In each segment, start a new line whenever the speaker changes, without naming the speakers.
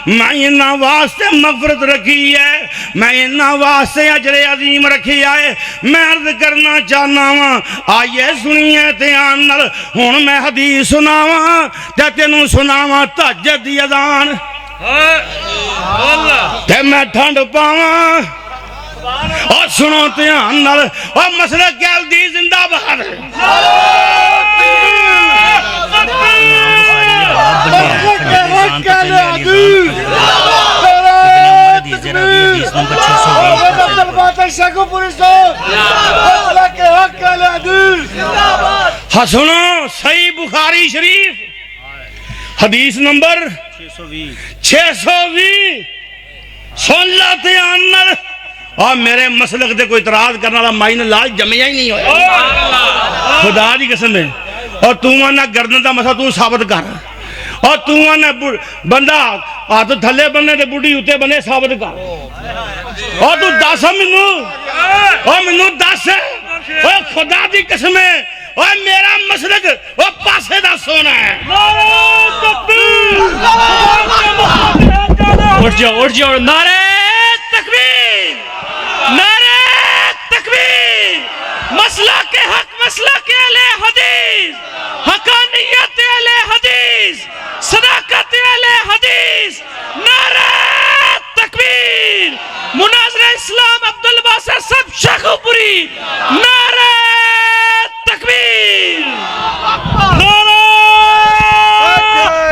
میں انہاں واسطے مغفرت رکھی ہے، میں انہاں واسطے اجر عظیم رکھی ہے۔ میں عرض کرنا چاہنا وا، آئیے سنیے دھیان نال، ہن میں حدیث سناواں تے تینوں سناواں تہجد دی اذان تے میں ٹھنڈ پاواں۔ اور سنو دھیان نال، اور مسلک اہل زندہ باد۔ ہاں سنو صحیح بخاری شریف حدیث نمبر 620 سن لا دھیان نال۔ اور میرے مسلک دے کوئی اعتراض کرنے والا مائی نے لال جمعیہ ہی نہیں ہویا، خدا دی قسم ہے۔ اور تو آنا گردن دا مسئلہ تو ثابت کر، اور تو آنا بندہ ہاتھ تھلے بننے دے بوڑھی ہوتے بنے ثابت کر، اور تو دس منو، اور منو دس، اور خدا دی قسم ہے، اور میرا مسلک وہ پاسے دا سونا ہے۔
اٹھ جاؤ، نعرہ تکبیر، نعرہ تکبیر، مسئلہ کے حق، مسئلہ کے اہل حدیث، حقانیت اہل حدیث، صداقت اہل حدیث، نعرہ تکبیر، مناظر اسلام عبدالباسط صاحب شیخو پوری، نعرہ تکبیر، نعرہ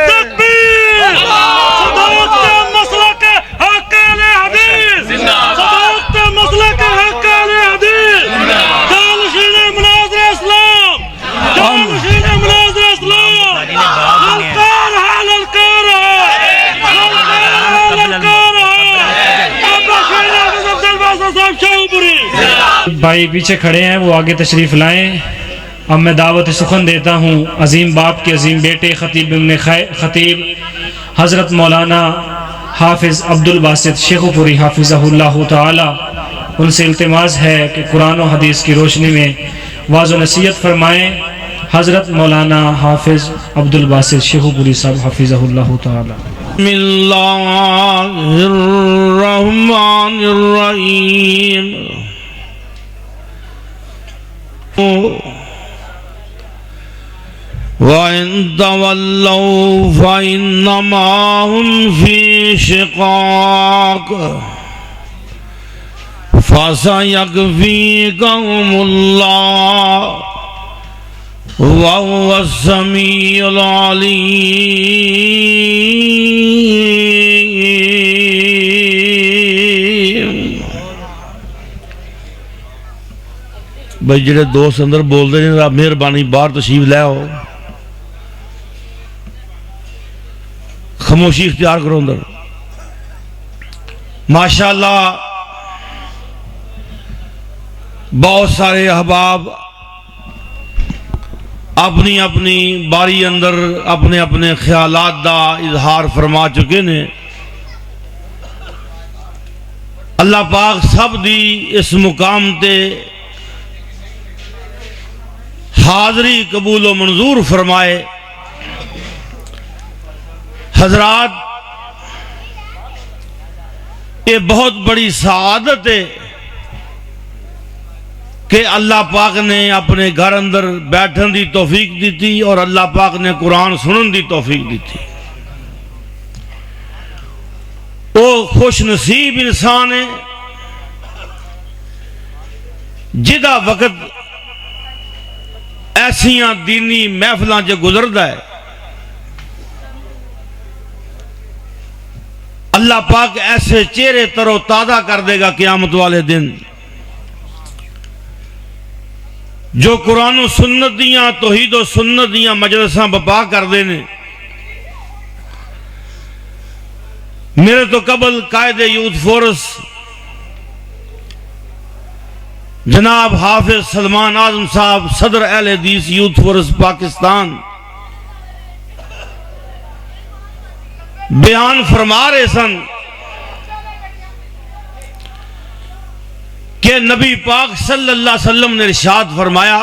تکبیر، صداقت مسئلہ کے حق اہل حدیث، صداقت مسئلہ کے حق اہل حدیث، جانشین مناظر اسلام، جانشین مناظر اسلام، الکار حال الکار
بھائی پیچھے کھڑے ہیں، وہ آگے تشریف لائیں۔ اب میں دعوت سخن دیتا ہوں عظیم باپ کے عظیم بیٹے خطیب ابن خطیب حضرت مولانا حافظ عبدالباسط شیخو پوری حافظہ اللہ تعالی، ان سے التماس ہے کہ قرآن و حدیث کی روشنی میں واعظ و نصیحت فرمائیں۔ حضرت مولانا حافظ عبدالباسط شیخو پوری صاحب حافظہ اللہ تعالی۔
بسم اللہ الرحمن الرحیم۔ وَإِن تَوَلَّوْا فَإِنَّمَا هُمْ فِي شِقَاقٍ فَسَيَكْفِيكَهُمُ اللَّهُ وَهُوَ السَّمِيعُ الْعَلِيمُ۔ بھائی جڑے دوست اندر بول دے ہیں، مہربانی باہر تشریف لے آؤ، خاموشی اختیار کرو اندر۔ ماشاءاللہ بہت سارے احباب اپنی اپنی باری اندر اپنے اپنے خیالات دا اظہار فرما چکے نے۔ اللہ پاک سب دی اس مقام تے حاضری قبول و منظور فرمائے۔ حضرات، یہ بہت بڑی سعادت ہے کہ اللہ پاک نے اپنے گھر اندر بیٹھن دی توفیق دی تھی، اور اللہ پاک نے قرآن سنن دی توفیق دی تھی۔ وہ خوش نصیب انسان ہے جدا وقت ایسیاں دینی محفلاں جو گزردا ہے، اللہ پاک ایسے چہرے تر و تازہ کر دے گا قیامت والے دن، جو قرآن و سنت دیاں توحید و سنت دیاں مجلساں بپا کر دینے۔ میرے تو قبل قائد یوتھ فورس جناب حافظ سلمان اعظم صاحب صدر اہل حدیث یوتھ فورس پاکستان بیان فرما رہے سن کہ نبی پاک صلی اللہ علیہ وسلم نے ارشاد فرمایا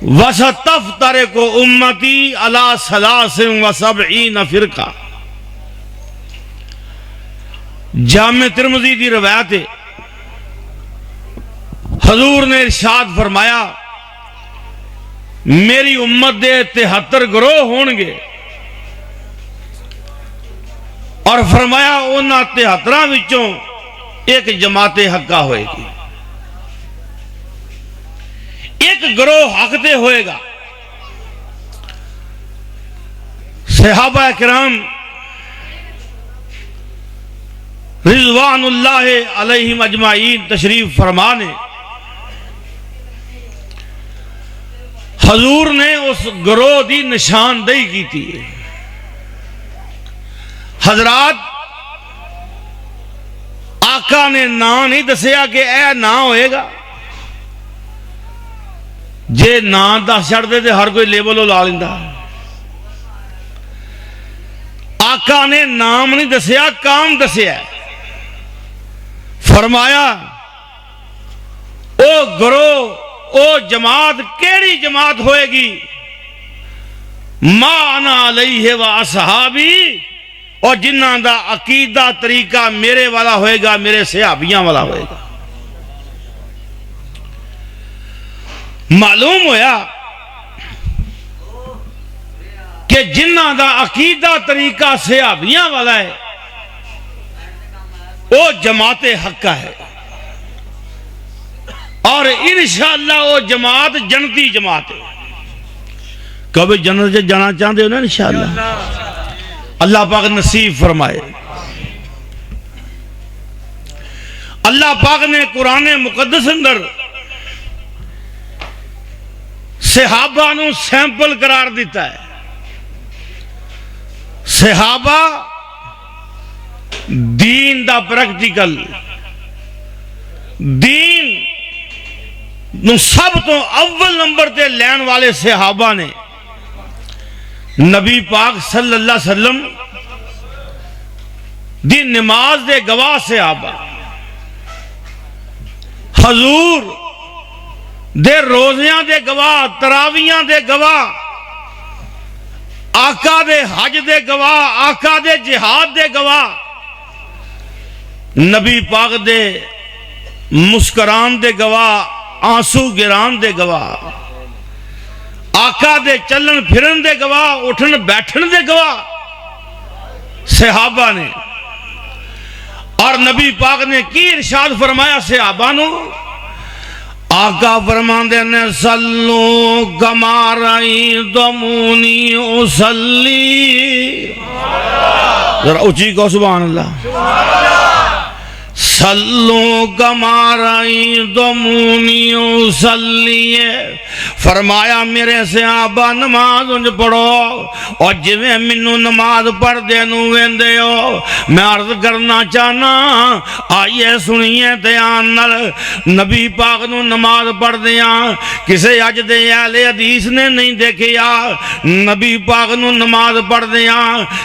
وَسَتَفْتَرِقُ أُمَّتِي عَلَى 73 فِرْقَةٍ، جامع ترمذی دی روایت ہے، حضور نے ارشاد فرمایا میری امت دے 73 گروہ ہون گے، اور فرمایا انہاں 73 وچوں ایک جماعت حقہ ہوئے گی، ایک گروہ حق تے ہوئے گا۔ صحابہ کرام رضوان اللہ علیہم اجمعین تشریف فرمانے، حضور نے اس گروہ دی نشاندہی کی تھی۔ حضرات آقا نے نام نہیں دسیا کہ اے نام ہوئے گا، جے نام دس چھڑ دے تے ہر کوئی لیبل لا لیندا۔ آقا نے نام نہیں دسیا، کام دسیا، فرمایا او گروہ او جماعت کیڑی جماعت ہوئے گی، ما انا علیہ و اصحابی، اور جنہاں دا عقیدہ طریقہ میرے والا ہوئے گا، میرے صحابیاں والا ہوئے گا۔ معلوم ہویا کہ جنہاں دا عقیدہ طریقہ صحابیاں والا ہے وہ جماعت حقہ ہے، اور انشاءاللہ وہ جماعت جنتی جماعت ہے۔ کبھی جنت سے جانا چاہتے ہو نا انشاءاللہ، اللہ پاک نصیب فرمائے۔ اللہ پاک نے قرآن مقدس اندر صحابہ نو سیمپل قرار دیتا ہے۔ صحابہ دین دا پریکٹیکل، دین نو سب تو اول نمبر تے لین والے صحابہ نے نبی پاک صلی اللہ علیہ وسلم دی نماز دے گواہ صحابہ، حضور دے روزیاں دے گواہ، تراویاں دے گواہ، آقا دے حج دے گواہ، آقا دے جہاد دے گواہ، نبی پاک دے مسکران دے گواہ، آنسو گران دے گواہ، آقا دے چلن پھرن دے گواہ، اٹھن بیٹھن دے گواہ صحابہ نے۔ اور نبی پاک نے کی ارشاد فرمایا صحابہ نو؟ آقا فرماندے نے صلو کما رأیتمونی اصلی، ذرا اونچی کہو سبحان اللہ۔ صلو کما رأیتمونی اصلی، فرمایا میرے صحابہ نماز انج پڑھو اور جویں منو نماز پڑھ دے نو ویندے ہو۔ میں عرض کرنا چاہنا، آئیے سنیے دھیان نال، نبی پاک نو نماز پڑھ دیاں کسے اج دے اہل حدیث نے نہیں دیکھیا، نبی پاک نو نماز پڑھ دیاں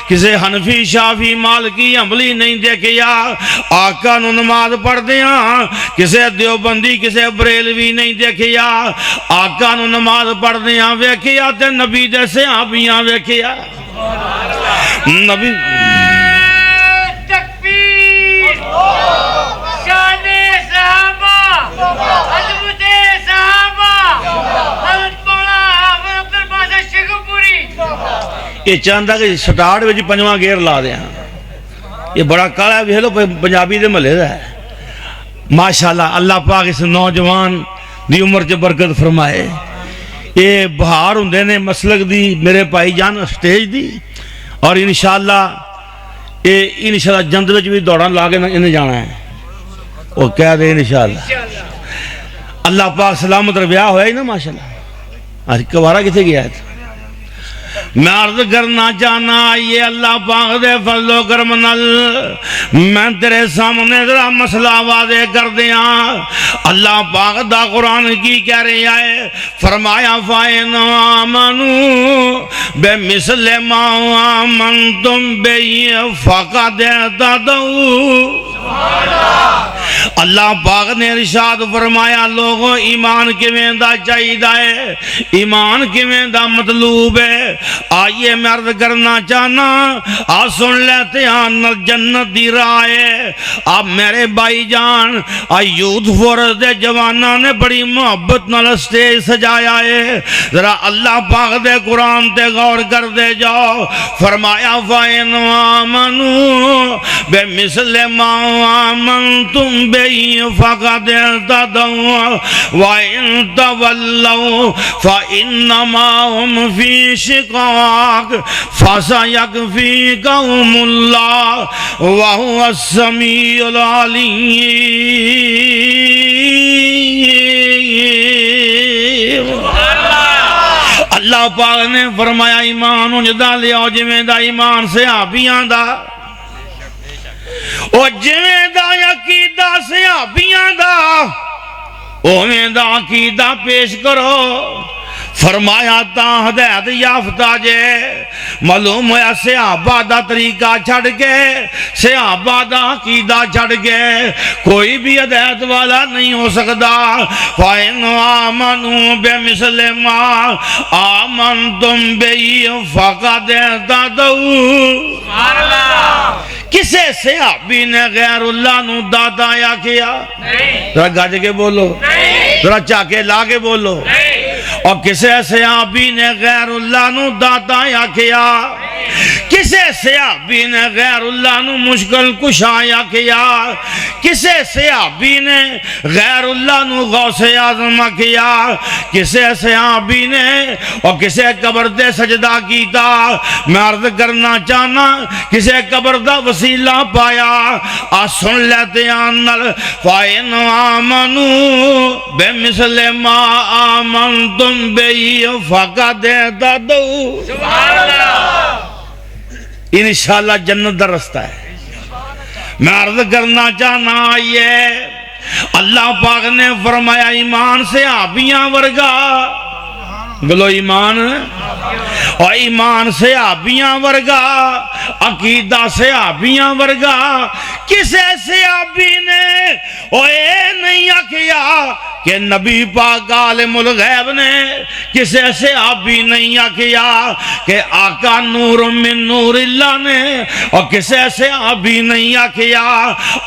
کسے حنفی شافی مالکی حنبلی نہیں دیکھیا، آقا نو نماز پڑھ دیاں کسے دیوبندی کسے بریلوی نہیں دیکھیا، آقا نو نماز پڑھ دیاں ویکھیا تے نبی دے صحابیاں ویکھیا۔ نبی
تکبیر، شان صحابہ، عظمت صحابہ، حضرت مولا حافظ عبد الباسط شیخوپوری۔
یہ چاہتا کہ سٹارٹ وچ پنجواں گیئر لا دیاں، یہ بڑا کالا ہے، لو پنجابی دے محلے دا ہے۔ ماشاءاللہ اللہ پاک اس نوجوان دی عمر چ برکت فرمائے۔ یہ بہار ہوندے نے مسلک دی میرے بھائی جان سٹیج دی، اور انشاءاللہ جنت وچ بھی دوڑاں لا کے انہیں جانا ہے، وہ کہہ دے انشاءاللہ۔ اللہ پاک سلامت رویہ ہویا ہی نا ماشاءاللہ۔ آج کوارا کتے گیا ہے؟ میں عرض کرنا چاہنا، یہ اللہ پاک دے فضل و کرم نال میں تیرے سامنے ذرا مسئلہ واضح کر دیاں۔ اللہ پاک دا قرآن کی کہہ رہی ہے، فرمایا فَإِنْ آمَنُوا بِمِثْلِ مَا آمَنْتُمْ بِهِ فَقَدْ اهْتَدَوْا۔ اللہ پاک نے ارشاد فرمایا لوگوں ایمان کیویں دا چاہیدا ہے، ایمان کیویں دا مطلوب ہے۔ آئیے میں عرض کرنا چاہنا سن لیتے ہیں جنت دی راہ ہے۔ اب میرے بھائی جان یوتھ فورس دے جواناں نے بڑی محبت نال سٹیج سجایا ہے، ذرا اللہ پاک دے قرآن تے غور کر دے جاؤ۔ فرمایا فَإِنْ آمَنُوا بِمِثْلِ مَا آمَنْتُمْ بِهِ فَقَدِ اهْتَدَوْا وَإِنْ تَوَلَّوْا فَإِنَّمَا هُمْ فِي شِقَاقٍ فَسَيَكْفِيكَهُمُ اللَّهُ وَهُوَ السَّمِيعُ الْعَلِيمُ۔ اللہ پاک نے فرمایا ایمان انجدہ لیاؤ جویں دا ایمان صحابیاں دا، او جویں دا عقیدہ صحابیاں دا، اویں دا عقیدہ پیش کرو۔ فرمایا تا ہدایت یافتہ جے، معلوم ہویا صحابہ دا طریقہ چھڑ کے، صحابہ دا عقیدہ چھڑ کے کوئی بھی ہدایت والا نہیں ہو سکتا۔ فَإِنْ آمَنُوا بِمِثْلِ مَا آمَنْتُمْ بِهِ فَقَدِ اهْتَدَوْا۔ کسے صحابی نے غیر اللہ نو دادا یا کیا؟ ذرا گاج کے بولو، ذرا چاکے لا کے بولو۔ اور کسے صحابی نے غیر اللہ نو دادا یا کیا؟ کسے صحابی نے غیر اللہ نو مشکل کشا یا کیا؟ کسے صحابی نے غیر اللہ نو غوث اعظم کیا؟ کسے صحابی نے اور کسے قبر دے سجدہ کیتا؟ میں عرض کرنا چاہنا کسے قبر دا وسیلہ پایا؟ سن لیتے آنل فَإِنْ آمَنُوا بِمِثْلِ مَا آمَنْتُمْ بِهِ فَقَدِ اهْتَدَوْا۔ سبحان اللہ۔ انشاءاللہ جنت دا رستہ ہے۔ میں عرض کرنا چاہنا آئیے اللہ پاک نے فرمایا ایمان صحابیاں ورگا، بولو ایمان، اور ایمان صحابیاں ورگا، عقیدہ صحابیاں ورگا۔ کسے صحابی نے اے نہیں کیا کہ نبی پاک عالم الغیب نے، کسے صحابی نہیں کیا کہ آقا نور من نور اللہ نے، اور کسے صحابی نہیں کیا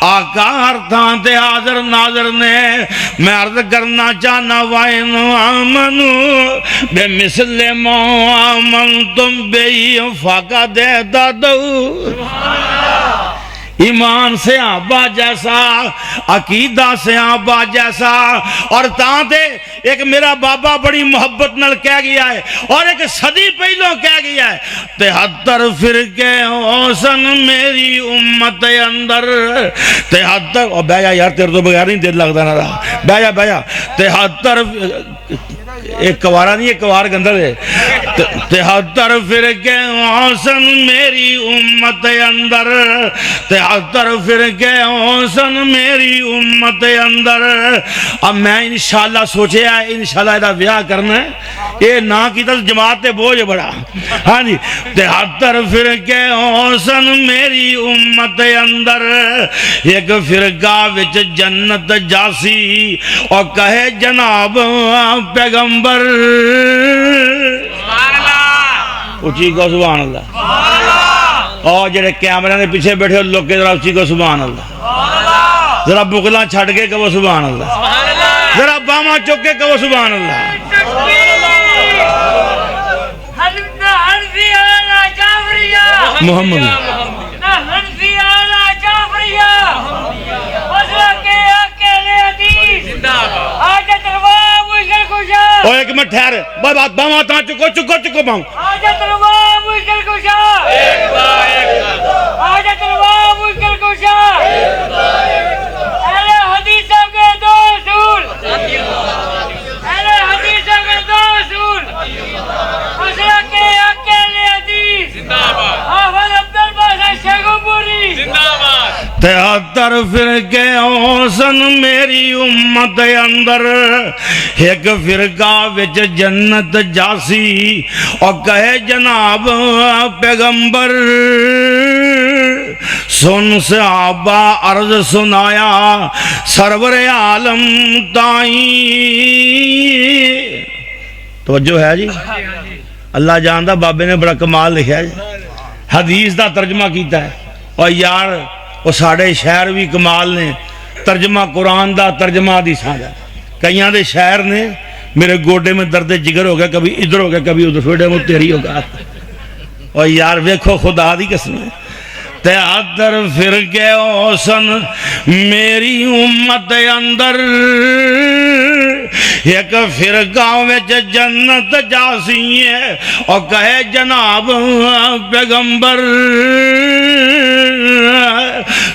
آقا ہر تھان تے حاضر ناظر نے۔ میں عرض کرنا چاہنا وَإِنْ آمَنُوا بِمِثْلِ مَا آمَنْتُمْ بِهِ فَقَدِ اهْتَدَوْا۔ ایمان صحابہ جیسا، عقیدہ صحابہ جیسا، اور تانتے ایک میرا بابا بڑی محبت نل کہہ گیا ہے، اور ایک صدی پہلوں کہہ گیا ہے 73 فرقے حسن میری امت اندر، 73 اور بیجا یار تیرے تو بغیر نہیں دل لگتا نہ رہا، بیجا 73 ایک کوارا نہیں، ایک کوار گندر ہے، 73 فرقے حسن میری امت اندر، 73 فرقے حسن میری امت اندر۔ اب میں انشاءاللہ سوچے ہے انشاءاللہ ایدہ بیاہ کرنا ہے، یہ نا کی تو جماعت بوجھ بڑا، ہاں جی 73 فرقے حسن میری امت اندر، ایک فرقہ وچ جنت جاسی اور کہے جناب پیغمبر۔ اچھی کو سبحان اللہ۔ اور جڑے کیمرے نے پیچھے بیٹھے ہو لوگ کے ذرا اچھی کو سبحان اللہ، ذرا بکلا چھڑ کے کہو سبحان اللہ، ذرا باما چک کے کہو سبحان اللہ۔ محمد اور ایک منٹ ٹھہر بات باما تاں چکو باؤں
حاجت روا مشکل کشا، حاجت روا مشکل کشا، اہل حدیثوں کے دو اصول، اہل حدیثوں کے دو اصول، مسلک کے اہل حدیث، حافظ عبدالباسط شیخوپوری،
73 فرقے حسن میری امت اندر، ایک فرقہ وچ جنت جاسی اور کہے جناب پیغمبر سن صحابہ عرض سنایا سرور عالم تائیں. توجہ ہے جی. اللہ جاندا بابے نے بڑا کمال لکھا جی. حدیث دا ترجمہ کیتا ہے. اور یار وہ ساڑھے شہر بھی کمال نے. ترجمہ قرآن دا ترجمہ حدیثاں دا. کئیاں دے شہر نے میرے گوڈے میں درد جگر ہو گیا, کبھی ادھر ہو گیا کبھی ادھر, چھوڑے وہ تیری ہو گیا. اور یار ویکھو خدا دی قسم ہے تیاتر فرقے اوسن میری امت اندر, ایک فرقہ وچ جنت جاسی ہے اور کہے جناب پیغمبر.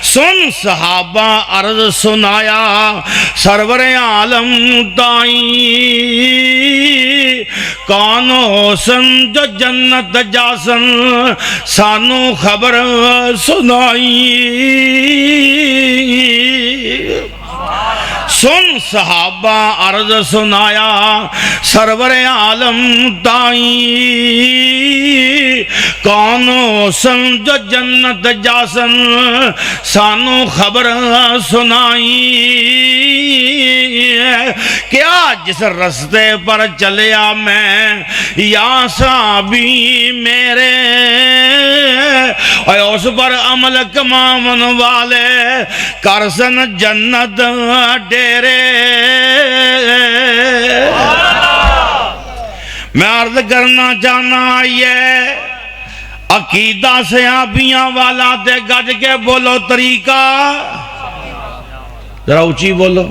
سن صحابہ عرض سنایا سرور عالم تائیں, کون حسن جو جنت جاسن سانو خبر سنائی. سن صحابہ عرض سنایا سرور عالم تائیں, کون حسن جو جنت جاسن سانو خبر سنائی. کیا جس رستے پر چلیا میں یا صحابی میرے, اور اس پر عمل کمامن والے کرسن جنت ڈیرے. میں عرض کرنا چاہنا یہ عقیدہ صحابیاں والا تے گج کے بولو طریقہ, ذرا اونچی بولو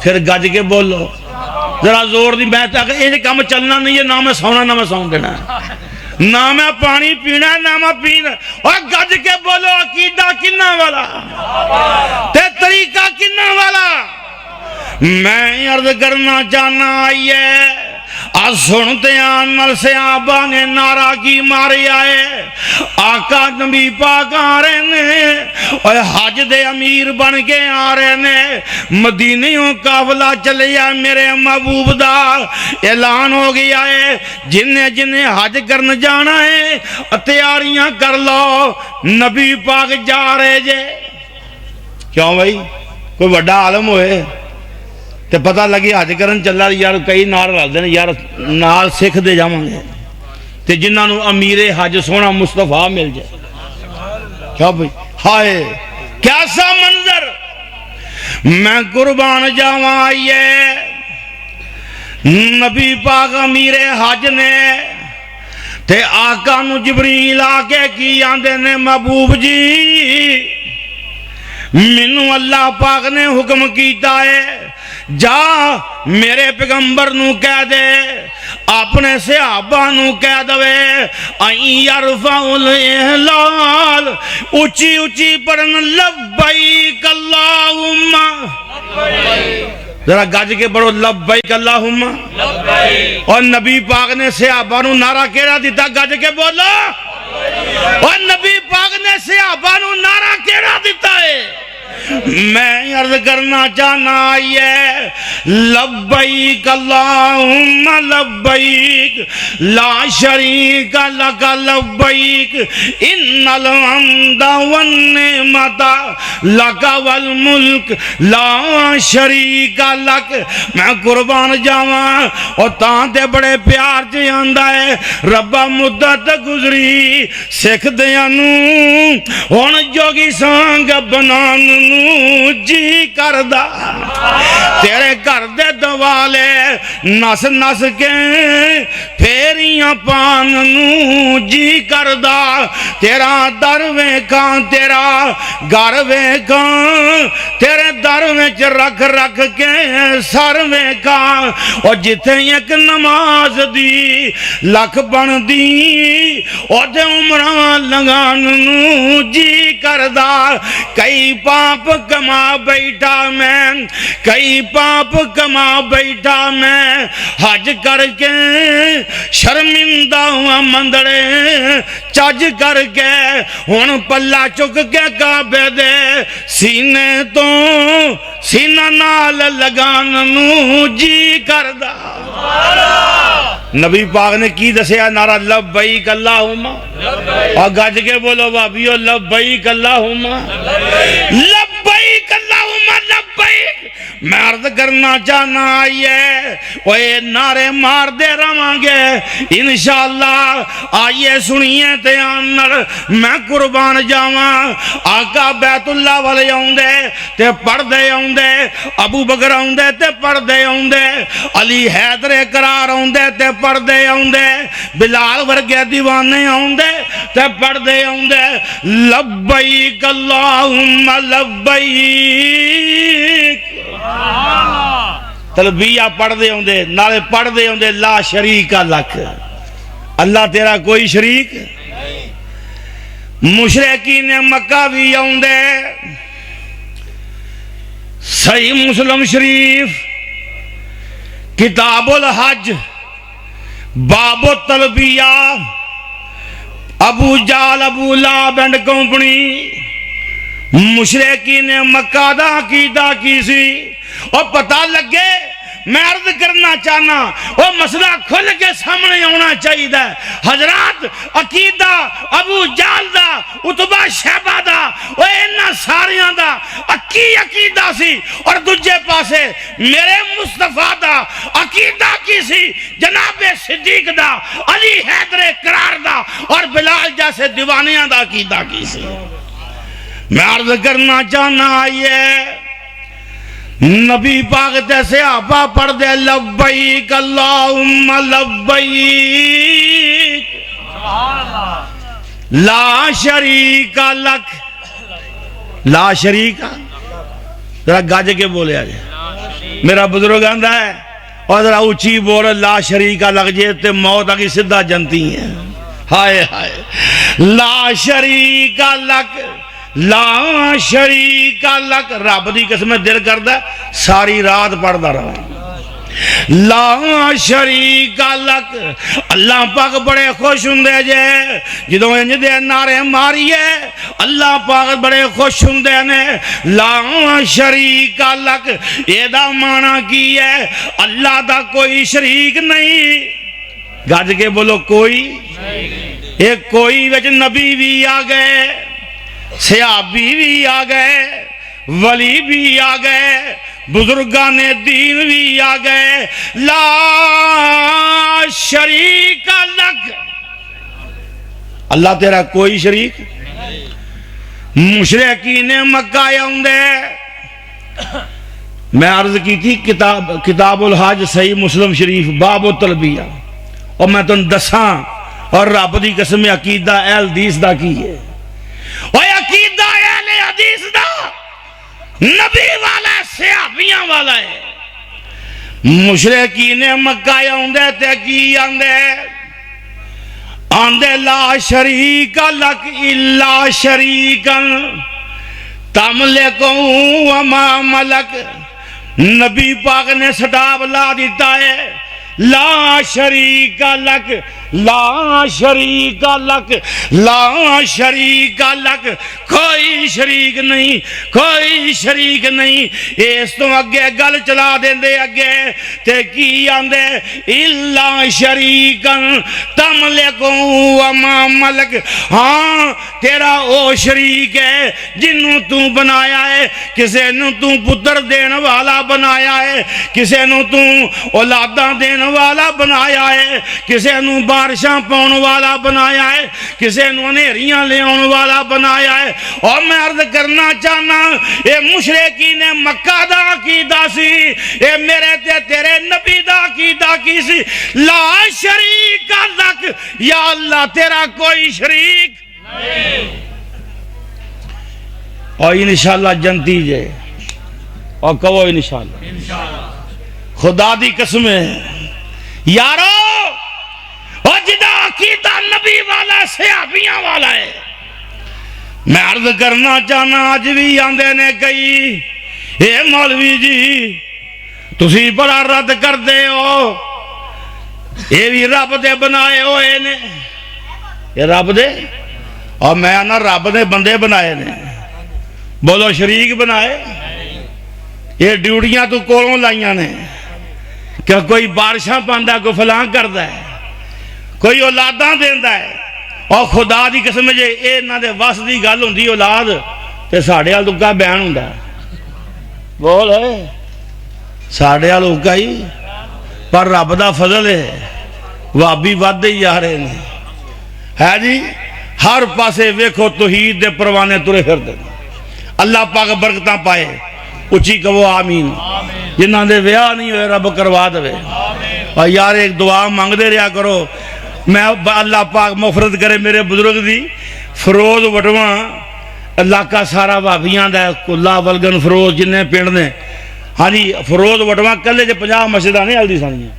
پھر گج کے بولو, ذرا زور دی. میں یہ کام چلنا نہیں ہے, نہ میں سونا نہ میں سون دینا, نہ میں پانی پینا نہ میں پینا. اور گج کے بولو عقیدہ کنہ والا تے طریقہ کنہ والا. میں عرض کرنا چاہنا آئیے آج سنتے ہیں نل سے آبا نے نعرہ کی مارے آئے, آقا نبی پاک آ رہے ہیں اور حج دے امیر بن کے آ رہے ہیں. مدینیوں قافلہ چلے آئے, میرے محبوب دا اعلان ہو گیا ہے جنہیں جنہیں حج کرن جانا ہے تیاریاں کر لو, نبی پاک جا رہے جے. کیوں بھائی کوئی بڑا عالم ہوئے تے پتہ لگی حج کرن چلا یار کئی نال رل دے یار نال سکھ دے جاواں گے تے جنہاں نو امیر حج سونا مصطفیٰ مل جائے. کیا بھائی ہائے کیسا منظر. میں قربان جاواں آئیے نبی پاک امیر حج نے تے آقا نو جبریل آ کے کی آندے نے محبوب جی منو اللہ پاک نے حکم کیتا ہے جا میرے پیغمبر نو کہہ دے اپنے صحابہ نو کہہ دوے این یرفع الاحلال اچھی اچھی پڑھن لبیک اللہم, ذرا گج کے بڑھو لبیک اللہم. اور نبی پاک نے صحابہ نو نعرہ کیڑا دیتا گج کے بولو, اور نبی پاک نے صحابہ نو نعرہ کیڑا دیتا ہے. میں عرض کرنا چاہنا آئیے لبیک اللہم لبیک لا شریک لک لبیک ان الحمد والنعمت لک والملک لا شریک لک. میں قربان جاواں اور تاں تے بڑے پیار چ آندا ہے ربا مدت گزری سکھ دیاں نوں ہن جوگی سانگ بنان جی کردہ تیرے گھر دے دوالے نس نس کے پھیریاں پان نو جی کردہ تیرا در ویکھاں تیرا گھر ویکھاں تیرے در وچ رکھ رکھ کے سر ویکھاں اور جتھے ایک نماز دی لکھ بن دی اور دے عمرہ لگان نو جی کردہ. کئی پاپ کما بیٹھا میں کئی پاپ کما بیٹھا میں حج کر کے شرمندہ ہوا مندڑے چج کر کے ہن پلہ چک کے کعبے دے سینے تو سینہ نال لگان نو جی کردہ. نبی پاک نے کی دسیا نعرہ لبیک اللہم، اور گج کے بولو بابیو لبیک اللہم لبیک اللہم لبیک۔ میں عرض کرنا چاہنا آئیے وہ نعرے مار دے رہاں گے انشاءاللہ۔ آئیے سنیے تے آنر میں قربان جاواں، آقا بیت اللہ والے آؤندے تے پڑھ دے آؤندے، ابو بکر آؤندے تے پڑھ دے آؤندے، علی حیدر قرار آؤندے تے پڑھ دے آؤندے، بلال ورگے دیوانے آؤندے تے پڑھ دے آؤندے لبیک اللہم لبیک۔ تلبیہ پڑھ دے ہوندے، نالے پڑھ دے ہوندے لا شریک لک، اللہ تیرا کوئی شریک۔ مشرکین مکہ بھی ہوندے، صحیح مسلم شریف کتاب الحج باب التلبیہ، ابو جال ابو لہب اینڈ کمپنی مشرکین مکہ دا عقیدہ کی سی، اور پتہ لگے میں عرض کرنا چاہنا وہ مسئلہ کھل کے سامنے ہونا چاہیے۔ حضرات عقیدہ ابو جال دا عتبہ شیبہ دا وہ انہاں ساریاں دا اکی عقیدہ سی، اور دوجے پاسے میرے مصطفیٰ دا عقیدہ کی سی جناب صدیق دا، علی حیدر قرار دا، اور بلال جیسے دیوانیاں دا عقیدہ کی سی۔ میں عرض کرنا چاہنا آئیے نبی پاک تے صحابہ پڑھ دے لبیک اللہم لبیک لا شریک لک، لا شریک ذرا گاج کے بولے آجے، میرا بزرگ آندہ ہے اور ذرا اونچی بول لا شریک لک جے تے موت آگی صدہ جنتی ہیں۔ ہائے ہائے لا شریک لک لا شریک لک، رب دی قسم دل کردہ ساری رات پڑھدا رہا لا شریک لک۔ اللہ پاک بڑے خوش ہوندے جے جدوں انج دے نعرے ماریے، اللہ پاک بڑے خوش ہوندے نے لا شریک لک۔ اے دا معنی کی ہے اللہ دا کوئی شریک نہیں، گج کے بولو کوئی، ایک کوئی وچ نبی بھی آ گئے، صحابی بھی آ گئے، ولی بھی آ گئے، بزرگان دین بھی آ گئے، لا شریک لک، اللہ تیرا کوئی شریک۔ مشرکین مکہ آؤندے، میں عرض کی تھی کتاب الحج صحیح مسلم شریف باب التلبیہ، اور میں تم دساں اور رب دی قسم عقیدہ اہل حدیث دا کی ہے، اور عقیدہ اہل حدیث دا نبی والا صحابیاں والا ہے۔ مشرکین مکہ آندے تے کی آندے آندے لا شریک لک الا شریکا تملک وما ملک۔ نبی پاک نے سٹاب لا دیتا ہے لا شریک لک لا شریک لک لا شریک لک، کوئی شریک نہیں، کوئی شریک نہیں۔ اس تو اگے گل چلا دیں دے اگے تے کی آندے الا شریکا تملک وما ملک، ہاں تیرا او شریک ہے جنوں تو بنایا ہے، کسے نوں تو پتر دین والا بنایا ہے، کسے نوں تو اولاداں دین والا بنایا ہے، کسے نوں بارشاں پاؤن والا بنایا ہے، کسے نوں انہیریاں لے آن والا بنایا ہے۔ اور میں عرض کرنا چاہنا اے مشرکین مکہ دا عقیدہ سی، اے میرے تے تیرے نبی دا عقیدہ کی سی لا شریک لک، یا اللہ تیرا کوئی شریک نہیں۔ اور انشاءاللہ جنتی جے، اور کہو انشاءاللہ، خدا دی قسم ہے یارو، اور جدا عقیدہ نبی والا صحابیاں والا ہے۔ میں عرض کرنا چاہنا آج بھی آندے نے کئی اے مولوی جی تسی بڑا رد کر دے ہو، یہ بھی رب دے بنائے ہوئے نے، یہ رب دے، اور میں آنا رب دے بندے بنائے نے، بولو شریک بنائے، یہ ڈیوٹیاں تو کولوں لائیاں نے، کہ کوئی بارشاں پاندا کوئی فلاں کردا ہے کوئی اولاداں دیندا ہے اور خدا دی قسم جے اے انہاں دے وس دی گل ہوندی اولاد تے ساڈے ال دکا بیان ہوندا بول ساڈے ال اوکا ہی پر رب دا فضل ہے وابی ودے ہی جا رہے ہیں ہے جی ہر پاسے ویکھو توحید دے پروانے ترے پھردے اللہ پاک برکتاں پائے اچھی کہو آمین جنہاں دے ویاہ نہیں ہوئے رب کروا دے اور یار ایک دعا مانگ دے رہا کرو میں اللہ پاک مغفرت کرے میرے بزرگ دی فروز وٹواں علاقہ سارا بھابیاں دا کلا ولگن فروز جنہیں پنڈ نے ہاں جی فروز وٹواں کلے جے 50 مسجداں نہیں ہلدی سانیاں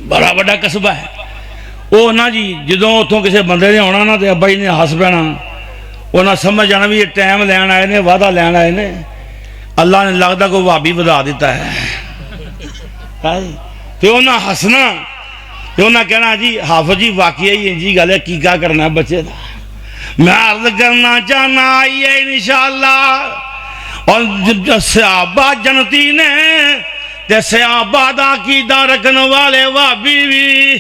بڑا بڑا قصبہ ہے وہ نا جی جدوں اتوں کسی بندے نے آنا نا تے ابا جی نے ہس پینا وہ نہ سمجھ جانا بھی یہ ٹائم لین آئے نے وعدہ لین آئے نے اللہ نے لگتا کوئی بھابی بدا دیتا ہے تو انہاں ہسنا تو انہاں کہنا جی حافظ جی واقعی انجی گل ہے کی کیا کرنا ہے بچے دا میں عرض کرنا چاہنا آئیے انشاءاللہ اور صحابہ جنتی نے تے صحابہ دا عقیدہ رکھنے والے وابی بھی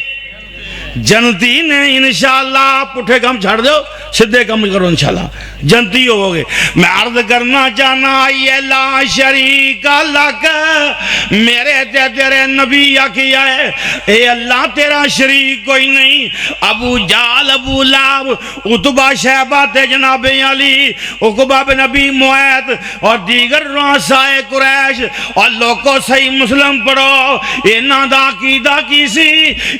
جنتی نے انشاءاللہ پٹھے کم چھڑ دو سدھے کم کرو انشاءاللہ جنتی ہو گے میں عرض کرنا چاہنا یہ لا شریک لک میرے تے تیرے نبی کیا ہے اے اللہ تیرا شریک کوئی نہیں ابو جال ابو لاب عتبہ شیبہ تے جناب علی عقبہ بن نبی معیط اور دیگر رؤسائے قریش اور لوگوں صحیح مسلم پڑھو انہاں دا عقیدہ کیسی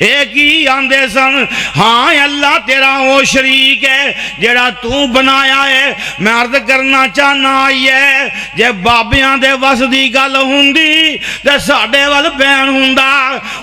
ایک ہی آندے سن ہاں اللہ تیرا وہ شریک ہے جڑا تو بنایا ہے میں عرض کرنا چاہنا یہ جے بابیاں دے وس دی گل ہوندی تے ساڈے ول بین ہوندا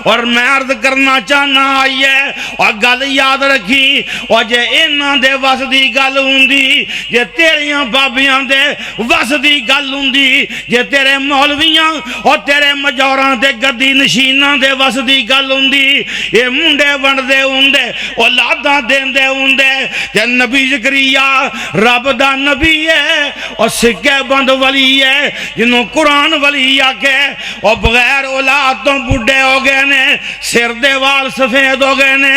اور میں عرض کرنا چاہنا یہ اور گل یاد رکھی اور جے انہاں دے وس دی گل ہوندی جے تیریاں بابیاں دے وس دی گل ہوندی جے تیرے مولویاں اور تیرے مجوراں تے گدی نشیناں دے وس دی گل ہوندی اے منڈے ونڈ دے ہوندے اولاداں دیندے ہوندے تے نبی زکریا رب دا نبی ہے اور سکے بند ولی ہے جنہوں قرآن ولی آکے اور بغیر اولاد تو بڑھے ہو گئے نے سر دے وال سفید ہو گئے نے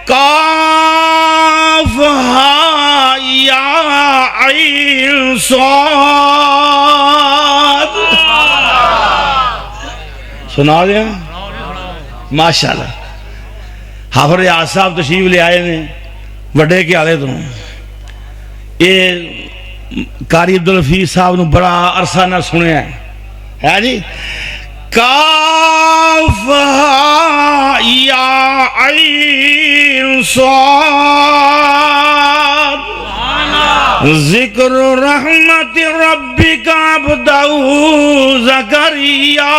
کاف ہا یا عین صاد سنا دیا ماشاءاللہ حافظ ریاض صاحب تشریف لے آئے نے وڈے کے آلے تو یہ قاری عبدالحفیظ صاحب نے بڑا عرصہ نہ سنے ہے جی کاف یا عین صاد ذکر رحمت ربک عبدہ زکریا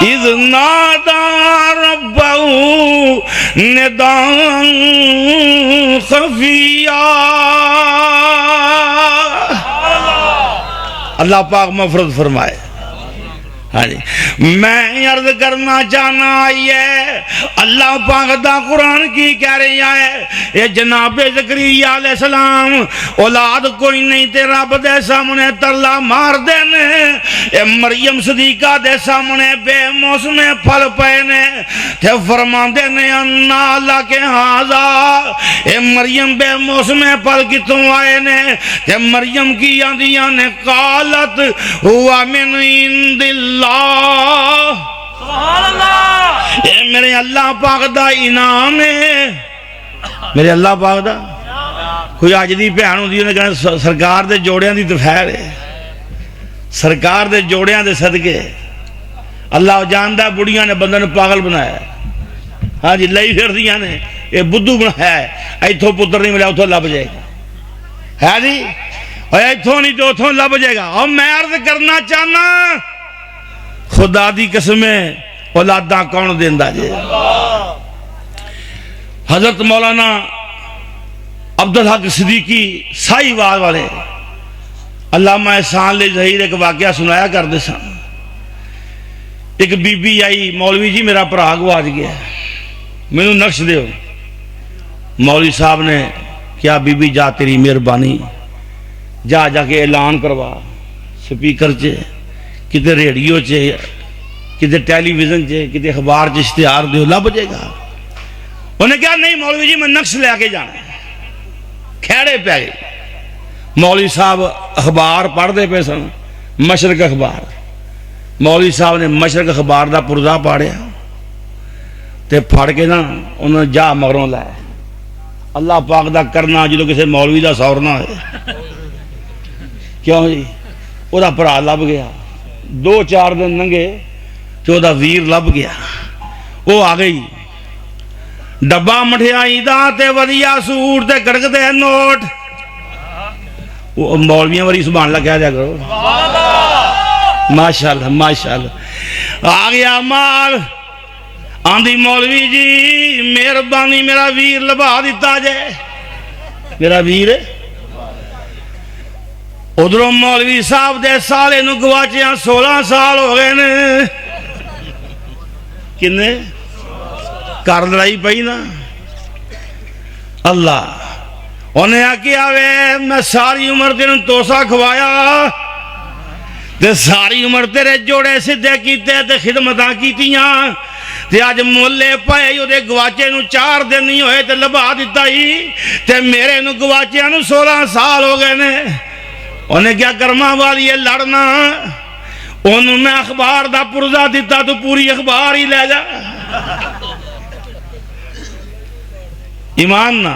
اذ نادا ربہ نداء خفیا اللہ پاک مغفرت فرمائے ہاں جی میں عرض کرنا چاہنا یہ اللہ پاک دا قرآن کی کہہ رہی ہے یہ جناب زکریا علیہ السلام اولاد کوئی نہیں تے رب دے سامنے ترلا مار دینے اے مریم صدیقہ دے سامنے بے موسم پھل پینے تے فرمان دینے انا اللہ کے حاضا اے مریم بے موسم پھل کتوں آئے نے تے مریم کی آندیاں نے قالت ہوا من عند اللہ
سبحان اللہ
اے میرے اللہ پاک دا انعام ہے میرے اللہ پاک دا کوئی آج دی بہن ہوندی انہیں کہا سرکار دے جوڑیاں دی تفیر ہے سرکار دے جوڑیاں دے صدقے اللہ جاندہ بڑیاں نے بندہ نے پاگل بنایا ہاں جی لئی پھر دیاں نے یہ بدھو بنایا ہے ایتھوں پتر نہیں ملیا اتھوں لب جائے گا ہے جی اور ایتھوں نہیں تو اتھوں لب جائے گا اور میں عرض کرنا چاہنا خدا دی قسمیں اولاداں کون دیندہ جے حضرت مولانا عبدالحق صدیقی سائی وال والے علامہ احسان لے ظہیر ایک واقعہ سنایا کر دے سن ایک بی بی آئی مولوی جی میرا پرا گواچ گیا میں نے نقش دے مولوی صاحب نے کیا بی بی جا تیری مہربانی جا جا کے اعلان کروا سپیکر چے کتے ریڈیو چے کتے ٹیلی ویژن چے کتے اخبار چ اشتہار دیو لب جائے گا. انہیں کہا نہیں مولوی جی میں نقش لے کے جانا ہے. کھیڑے پہ گئے. مولوی صاحب اخبار پڑھ دے پہ سن, مشرق اخبار. مولوی صاحب نے مشرق اخبار دا پرزا پاڑیا تے پھڑ کے نا انہوں نے جا مغروں لائے. اللہ پاک دا کرنا جدو کسی مولوی دا سورنا ہے. کیوں جی وہ دا پرا لب گیا, 2-4 دن ننگے تو دا ویر لب گیا. وہ آ گئی ڈبا مٹھیائی دا تے ودیا سوٹ تے گڑک دے نوٹ. وہ مولویاں وری سبحان اللہ کہہ دیا کرو, ماشاءاللہ ماشاءاللہ. آ گیا مال, آندھی مولوی جی مہربانی میرا ویر لبا دیتا جائے. میرا ویر ادھروں مولوی صاحب دے سالے نو گواچیاں 16 سال ہو گئے نے. کنے کر لڑائی پئی نا. اللہ انہیں آکیا وے میں ساری عمر تیرے توسا کھوایا تے ساری عمر تیرے جوڑے سدھے کیتے تے خدمتاں کیتیاں تے آج مولے پائے یو دے گواچے نو 4 دن نہیں ہوئے تے لبا دیتا ہی تے میرے نو گواچے نو 16 سال ہو گئے نے. انہیں کیا کرما والی ہے لڑنا, انہوں نے اخبار دا پرزا دیتا تو پوری اخبار ہی لے جا. ایمان نہ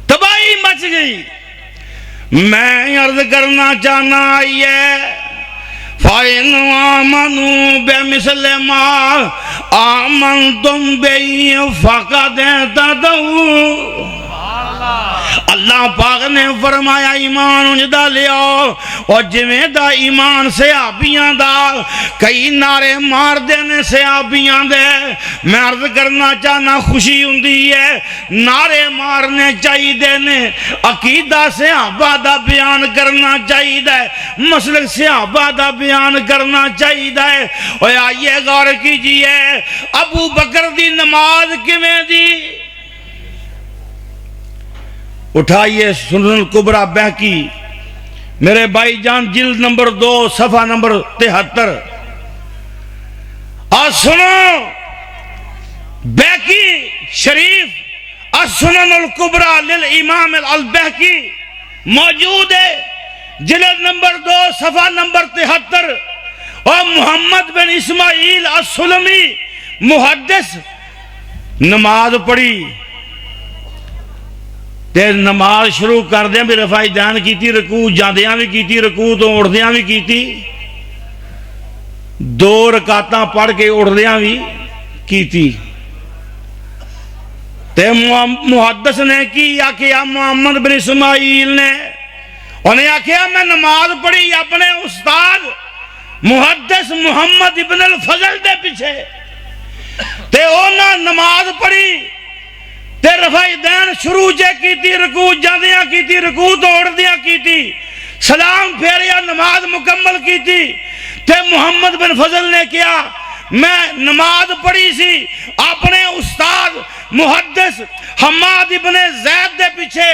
تباہی مچ گئی. میں عرض کرنا چاہنا آئیے فَإِنْ آمَنُوا بِمِثْلِ مَا آمَنْتُمْ بِهِ فَقَدْ اهْتَدَوْا. اللہ پاک نے فرمایا ایمان انجدہ لیا اور جویں دا ایمان صحابیاں دا کئی نعرے مار دینے صحابیاں دے. میں عرض کرنا چاہنا خوشی ہوندی ہے نعرے مارنے چاہی دینے, عقیدہ صحابہ دا بیان کرنا چاہی دے, مسلک صحابہ دا بیان کرنا چاہی دے. اور آئیے غور کیجئے ابو بکر دی نماز کیویں دی. اٹھائیے سنن الکبریٰ بہقی میرے بھائی جان جلد نمبر 2 صفحہ نمبر 73. اور سنو بہقی شریف السنن الکبریٰ للامام البہقی موجود ہے جلد نمبر 2 صفحہ نمبر 73. اور محمد بن اسماعیل السلمی محدث نماز پڑھی تے نماز شروع کر دیں بھی رفع دین کیتی, رکوع جاندیاں بھی کیتی, رکوع تو اڑدیاں بھی کیتی, 2 رکعتاں پڑھ کے اڑدیاں بھی کیتی. تے محدث نے کی آکھیا محمد بن اسماعیل نے انہیں آکھیا میں نماز پڑھی اپنے استاد محدث محمد ابن الفضل دے پیچھے تے اونا نماز پڑھی تے رفع دین شروع جے کیتی, رکوع جاندیاں کیتی, رکوع توڑ دیا کیتی, سلام پھیریا نماز مکمل کیتی. تے محمد بن فضل نے کیا میں نماز پڑھی سی اپنے استاد محدث حماد ابن زید دے پیچھے.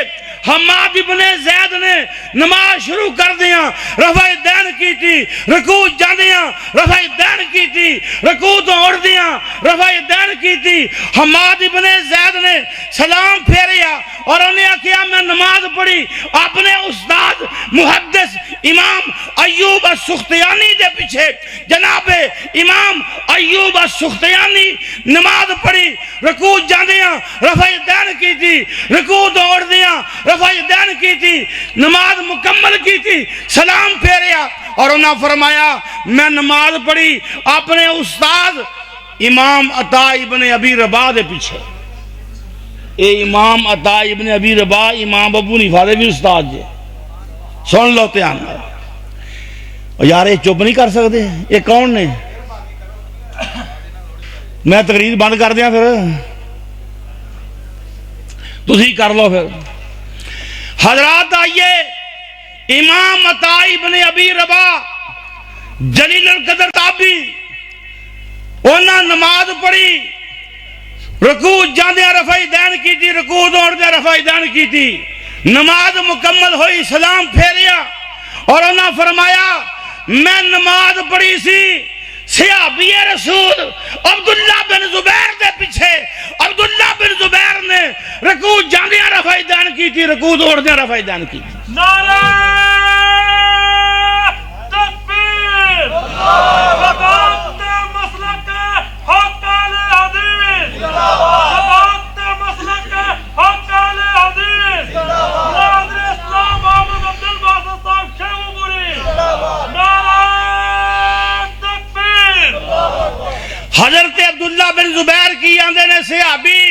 حماد ابن زید نے نماز شروع کر دیا, رفع دین کیتی, رکوع جاندیاں رفع دین کیتی, رکوع توڑ دیا رفع دین کیتی. حماد ابن زید نے سلام پھیریا اور انہیں کیا میں نماز پڑھی اپنے استاد محدث امام ایوب السختیانی دے پیچھے. جناب امام ایوب السختیانی نماز پڑھی, رکوع جاندیاں رفع دین کیتی, رکوع توڑ دیا رفع دین کیتی, نماز مکمل کیتی, سلام پھیریا اور انہاں فرمایا میں نماز پڑھی اپنے استاد امام عطا ابن ابی رباح دے پیچھے. اے امام عطا ابن ابی رباح امام ابو حنیفہ دے بھی استاد جے. سن لو دھیان نال. یار یہ چپ نہیں کر سکتے, یہ کون نے؟ میں تقریر بند کر دیا پھر تسی کر لو. پھر حضرات آئیے امام عطا ابن ابی رباح جلیل القدر تابعی, انہاں نماز پڑھی, رکوع جاندیاں رفع دین کیتی, رکوع توڑدیاں رفع دین کیتی, نماز مکمل ہوئی, سلام پھیریا اور انہاں فرمایا میں نماز پڑھی سی صحابی رسول عبداللہ بن زبیر دے پیچھے عبداللہ بن زبیر نے رکوع جاندیاں رفع دین کی تھی، رکوع دوڑدیاں رفع دین کی تھی۔
نعرہ تکبیر صداقت مسلک حق اہل حدیث، صداقت مسلک حق اہل حدیث، ناظر اسلام محمد عبد الباسط صاحب شیخ پوری، نعرہ تکبیر۔
حضرت عبداللہ بن زبیر کی آندے نے صحابی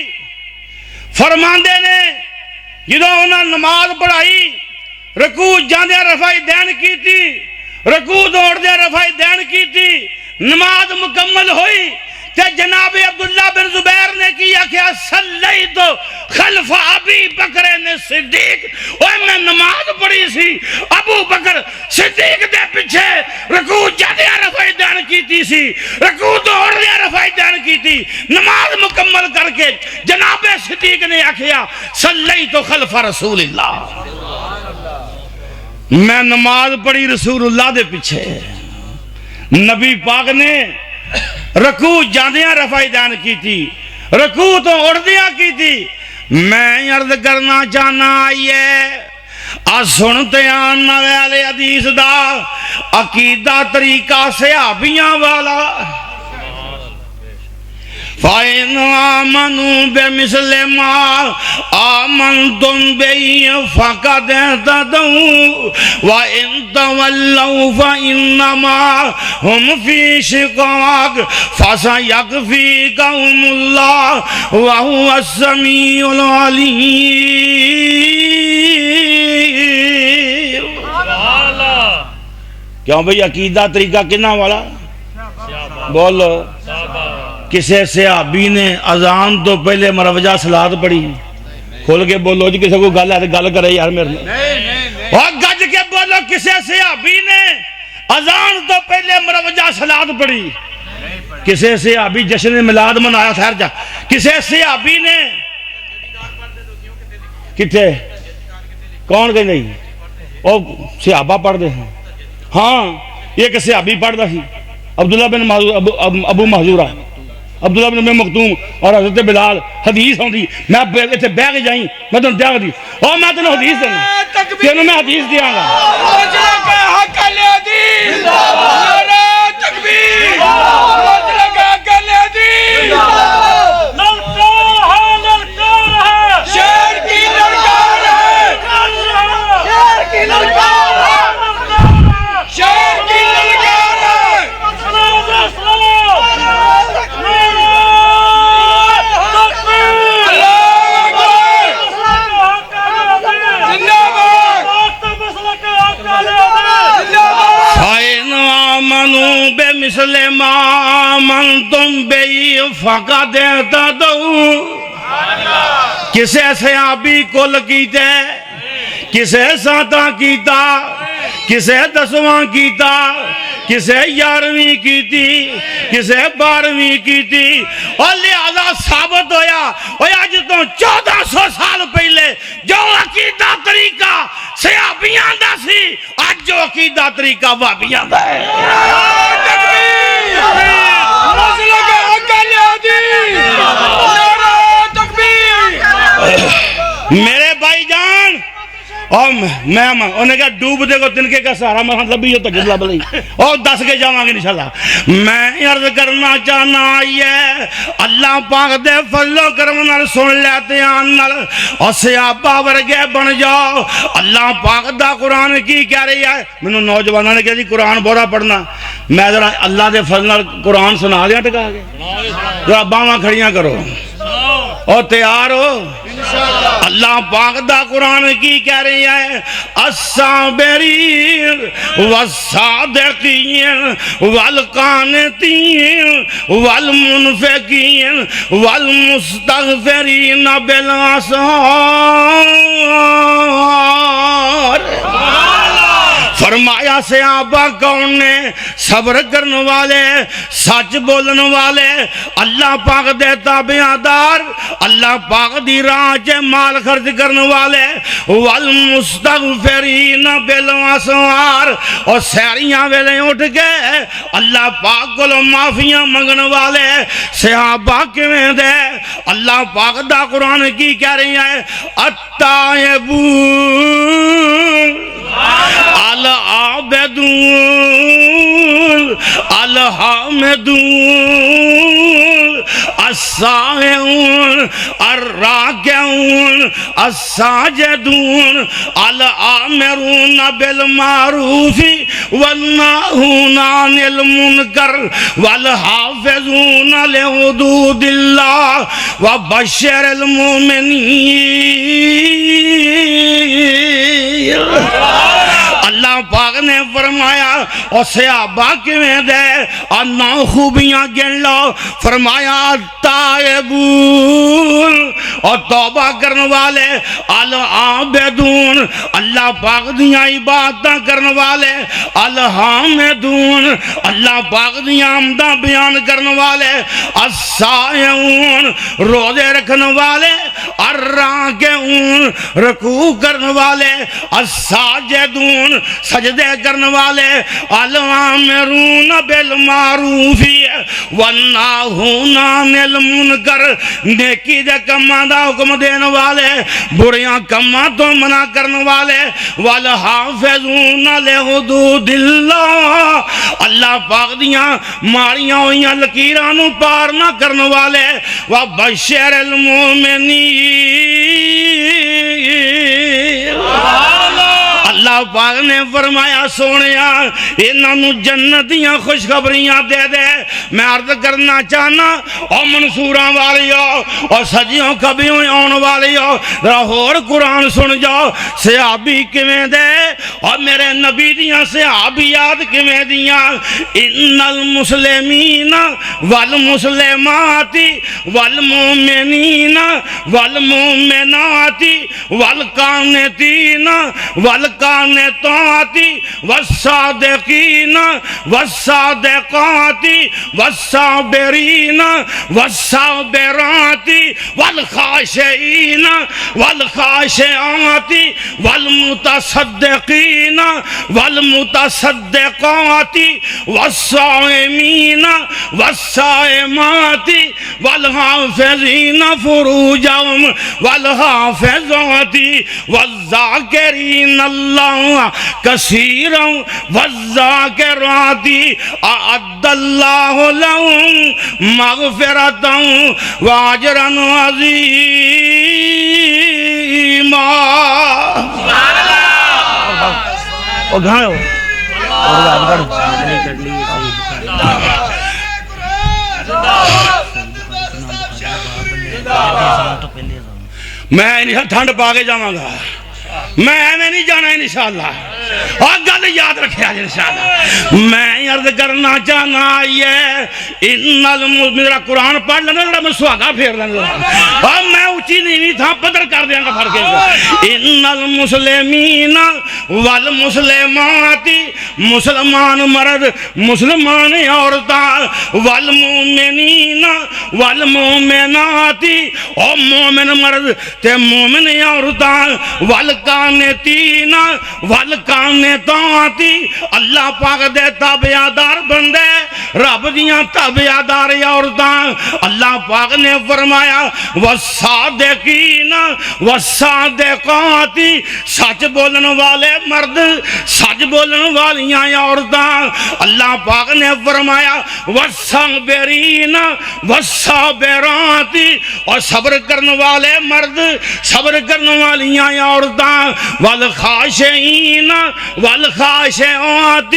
فرماندے نے جدوں انہاں نماز پڑھائی رکوع جاندیاں رفع دین کی تھی، رکوع دوڑدیاں رفع دین کی تھی، نماز مکمل ہوئی تے جناب عبداللہ بن زبیر نے کیا کہ صلیت خلف ابی بکر صدیق، اوہ میں نماز پڑھی سی ابو بکر صدیق دے پیچھے، رکوع جاندیاں رفع دین کیتی سی، رکوع دوڑدیاں رفع دین کیتی، نماز مکمل کر کے جناب صدیق نے آکھیا صلیت خلف رسول اللہ، میں نماز پڑھی رسول اللہ دے پیچھے۔ نبی پاک نے رکوع جاندیاں رفع دین کی تھی، رکوع تو اڑدیاں کی تھی۔ میں عرض کرنا چاہنا آئیے سنتے آنا والے حدیث دا عقیدہ طریقہ صحابیاں والا۔ فَإِنْ آمَنُوا بِمِثْلِ مَا آمَنْتُمْ بِهِ فَقَدْ اهْتَدَوْا وَإِنْ تَوَلَّوْا فَإِنَّمَا هُمْ فِي شِقَاقٍ فَسَيَكْفِيكَهُمُ اللَّهُ وَهُوَ السَّمِيعُ الْعَلِيمُ۔ کیوں بھئی عقیدہ طریقہ کنا والا؟ بولو۔ کسے صحابی نے اذان تو پہلے مروجہ صلاۃ پڑھی؟ کھول کے بولو جی، کسے کو گل ہے گل کرے یار میرے میں، اور گج کے بولو کسے صحابی نے اذان تو پہلے مروجہ صلاۃ پڑھی؟ کسے صحابی جشن میلاد منایا؟ ٹھہر جا، کسے صحابی نے کتنے کون کہ نہیں وہ صحابہ پڑھ دے ہیں؟ ہاں ایک صحابی پڑھ دا سی عبداللہ بن ابو محذورہ، عبداللہ بن مختوم اور حضرت بلال۔ حدیث ہوندی میں ایتھے بیٹھ کے جائیں میں تنوں دیاں گا، اور میں تنوں حدیث دینا، تینوں میں حدیث دیاں گا۔
حق اہل حدیث، نعرہ تکبیر، حق اہل حدیث،
للکار ہے
شیر کی للکار ہے، شیر کی للکار ہے، شیر کی للکار ہے۔
فَإِنْ آمَنُوا بِمِثْلِ مَا آمَنْتُمْ بِهِ فَقَدْ اهْتَدَوْا۔ کسے صحابی کل کیتے، کسے ساتاں کیتا، کسے دسواں کیتا، کسے 11ویں کیتی، کسے 12ویں کیتی، اور لہذا ثابت ہویا آج تو 1400 سال پہلے جو عقیدہ طریقہ صحابیاں دا سی، آج جو عقیدہ طریقہ وہابیاں دا ہے۔
مسلک حق اہل حدیث، نعرہ تکبیر۔
میرے بھائی جان اور میں انہیں کہا ڈوب دے کو تنکے کا سہارا میں لبی ہو تجھے لب لئی اور 10 کے جاواں گے انشاءاللہ۔ میں عرض کرنا چاہنا آئیے اللہ پاک دے فضل و کرم نال سن لیتے آنال اور صحابہ ورگے بن جاؤ۔ اللہ پاک دا قرآن کی کہہ رہی ہے؟ میں نے نوجوانوں نے کہا جی قرآن بورا پڑھنا، میں ذرا اللہ دے فضل نال قرآن سنا دیا ٹکا کے، ذرا باواں کھڑیاں کرو اور تیار ہو۔ اللہ پاک دا قرآن کی کہہ رہی ہے؟ الصابرین والصادقین والقانتین والمنفقین والمستغفرین بالاسحار۔ فرمایا صحابہ کون نے؟ صبر کرنے والے، سچ بولن والے، اللہ پاک دے تابعدار، اللہ پاک دی راہ چ مال خرچ کرنے والے، والمستغفرین بالاسحار، اور سحریاں ویلے اٹھ کے اللہ پاک کو معافیاں منگن والے صحابہ کیویں دے؟ اللہ پاک دا قرآن کی کہہ رہی ہے التائبون العابدون الحامدون السائحون الراکعون الساجدون الآمرون بالمعروف والناہون عن المنکر والحافظون لحدود اللہ وبشر المؤمنین۔ اللہ پاک نے فرمایا اور صحابہ کیویں دے اور 9 خوبیاں گن لو، فرمایا التائبون اور توبہ کرنے والے، العابدون اللہ پاک دیاں عبادتاں کرنے والے، الحامدون اللہ پاک دیاں حمداں بیان کرنے والے، السائحون روزے رکھنے والے، الراکعون رکوع کرنے والے، الساجدون سجدے کرنے والے، الآمرون بالمعروف والناہون عن المنکر نیکی دے کماں دا حکم دینے والے، بریاں کماں تو منع کرنے والے، والحافظون لحدود اللہ اللہ پاک دیاں ماریاں ہوئیاں لکیراں نو پار نہ کرنے والے، وبشر المؤمنین۔ اللہ پاک نے فرمایا سونیا انہوں جنتیاں خوشخبریاں دے دے۔ میں عرض کرنا چاہنا اور منصوراں والیوں اور سجیوں کبھیوں آن والیوں ذرا ہور قرآن سن جاؤ، صحابی کیویں دے اور میرے نبی دیاں صحابیات کیویں دیاں۔ ان المسلمین والمسلمات والمؤمنین والمؤمنات والقانتین والقانتات والصادقین والصادقات والصابرین والصابرات والخاشعین والخاشعات والمتصدقین والمتصدقات والصائمین والصائمات والحافظین فروجهم والحافظات والذاکرین اللہ کثیرا والذاکرات اعد اللہ لهم مغفرتا واجرا عظیما۔ اور گھاں ہو میں ٹھنڈ پا کے جاواں گا، میں ایویں نہیں جانا انشاءاللہ، اور گل یاد رکھے آج انشاءاللہ۔ میں عرض کرنا چاہنا آئیے میرا قرآن پڑھ لینا ذرا میں سہاگا پھیر لینا، اور میں اونچی نیوی تھا پدر کر دیاں گا پھڑ کے۔ ان المسلمین والمسلمات مسلمان مرد مسلمان عورتاں، والمؤمنین والمؤمنات اور مومن مرد تے مومن عورتاں، والقانتین والقانتات اللہ پاک دے تابعدار بندے، رب دیاں تابعدار عورتاں۔ اللہ پاک نے فرمایا والصادقین والصادقات سچ بولن والے مرد، سچ بولن والیاں عورتاں۔ اللہ پاک نے فرمایا والصابرین والصابرات اور صبر کرنے والے مرد، صبر کرنے والیاں عورتاں۔ والخاشعین والخاشعات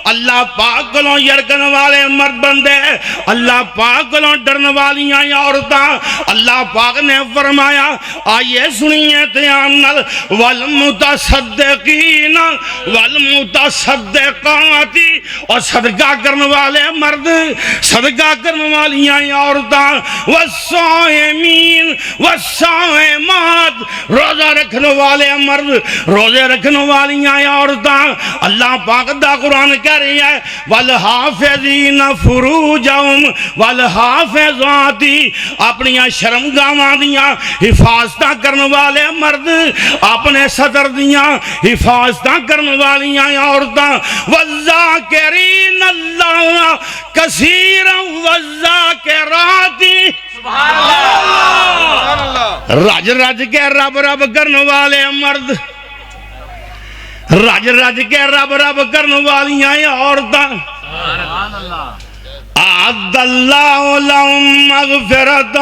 اللہ پاک کو یرکن والے والے مرد بندے اللہ پاک کو ڈرن والیاں عورتاں اللہ پاک نے فرمایا آئیے سنیے دھیان نال والمتصدقین والمتصدقات اور صدقہ کرنے والے مرد صدقہ کرنے والیاں عورتاں والصائمین والصائمات روزہ رکھنے والے مرد روزے رکھنے والیاں عورتاں اللہ پاک دا قرآن کہہ رہی ہے والحافظین فروجہم والحافظات اپنی شرمگاہاں دیاں حفاظتاں کرنے والے مرد اپنے صدر دیاں حفاظتاں کرنے والیاں عورتاں والذاکرین اللہ کثیرا والذاکرات رج رج کے رب رب کرنے والے مرد رج رج کے رب رب کرنے والیاں عورتاں اعد اللہ لہم مغفرۃ